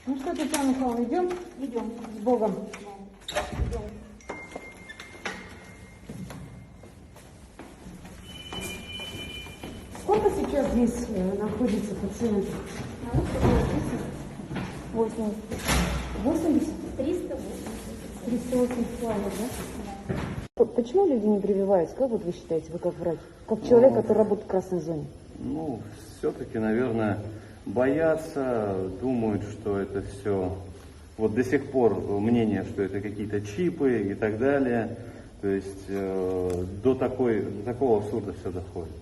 Ну что, Татьяна Михайловна, идем? Идем. С Богом. Идем. Сколько сейчас здесь находится пациентов? 80. 80? 380. 380 человек, да? Почему люди не прививаются? Как вот вы считаете, вы как врач? Как человек, который работает в красной зоне? Ну, все-таки, наверное, боятся, думают, что это все... Вот до сих пор мнение, что это какие-то чипы и так далее. То есть до такого абсурда все доходит.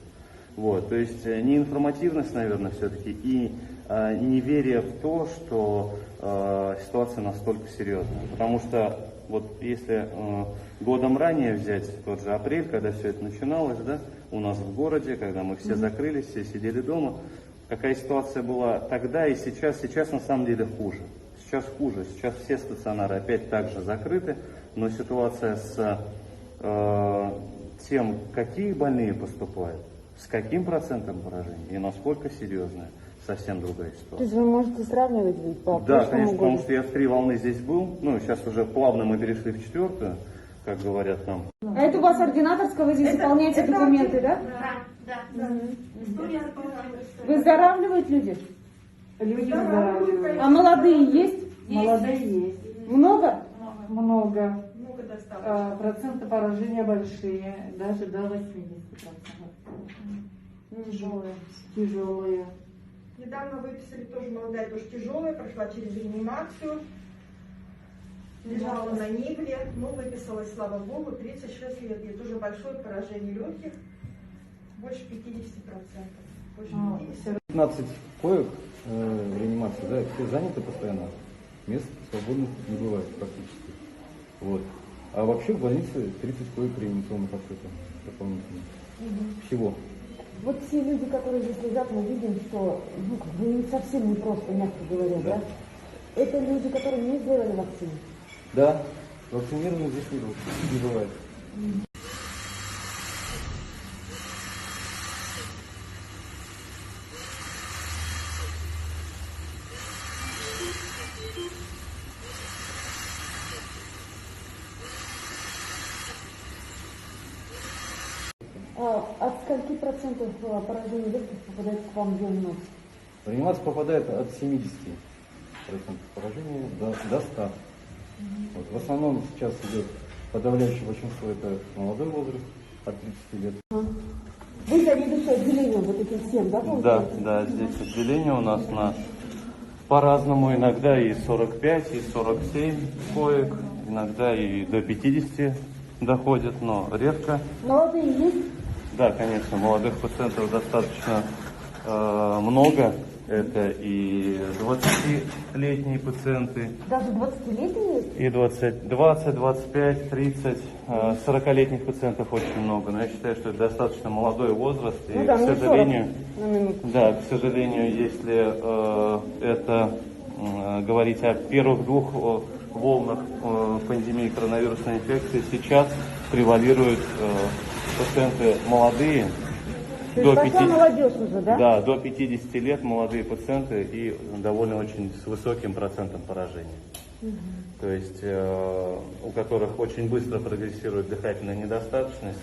Вот, то есть неинформативность, наверное, все-таки и неверие в то, что ситуация настолько серьезная. Потому что вот если годом ранее взять тот же апрель, когда все это начиналось, да, у нас в городе, когда мы все закрылись, все сидели дома, какая ситуация была тогда и сейчас? Сейчас на самом деле хуже. Сейчас хуже. Сейчас все стационары опять также закрыты, но ситуация с тем, какие больные поступают, с каким процентом поражения и насколько серьезная, совсем другая То ситуация. есть вы можете сравнивать ведь по Да, прошлому конечно, году? потому что я в 3 волны здесь был, ну, сейчас уже плавно мы перешли в 4-ю, как говорят там. А это у вас ординаторская, вы здесь заполняете документы, да? Да. История заполняется. Выздоравливают люди? Люди выздоравливают. А молодые есть? Молодые есть. Много? Много. Много достаточно. Проценты поражения большие, даже до 80%. Тяжелые. Тяжелые. Недавно выписали тоже молодая, тоже тяжелая, прошла через реанимацию. Лежала на Нивле, но выписалась, слава богу, 36 лет. И тоже большое поражение легких, больше 50%. Больше 50%. 15 коек в реанимации, да, все заняты постоянно. Мест свободных не бывает практически. Вот. А вообще в больнице 30 коек реанимационных открыто дополнительно. Всего. Вот все люди, которые здесь лежат, мы видим, что ну, как бы им совсем непросто, мягко говоря, да? Это люди, которые не сделали вакцину. Да, вакцинированных здесь не бывает. От скольки процентов поражений легких попадает к вам днем? В реанимацию попадает от 70% поражения до 100%. Вот. В основном сейчас идет подавляющее большинство, это молодой возраст, от 30 лет. Вы заведующий отделением вот этим всем, да, Да, получается? да, здесь отделение у нас по-разному, иногда и 45, и 47 коек, иногда и до 50 доходит, но редко. Молодые есть? Да, конечно, молодых пациентов достаточно много. Это и 20-летние пациенты, Даже 20-летние есть? и 20, 25, 30, 40-летних пациентов очень много. Но я считаю, что это достаточно молодой возраст. И, Ну да, к мне сожалению, 40 на минуту. да, к сожалению, если это говорить о первых 2 волнах пандемии коронавирусной инфекции, сейчас превалируют пациенты молодые. То есть пошла молодежь уже, да? Да, до 50 лет молодые пациенты и довольно очень с высоким процентом поражения. То есть у которых очень быстро прогрессирует дыхательная недостаточность,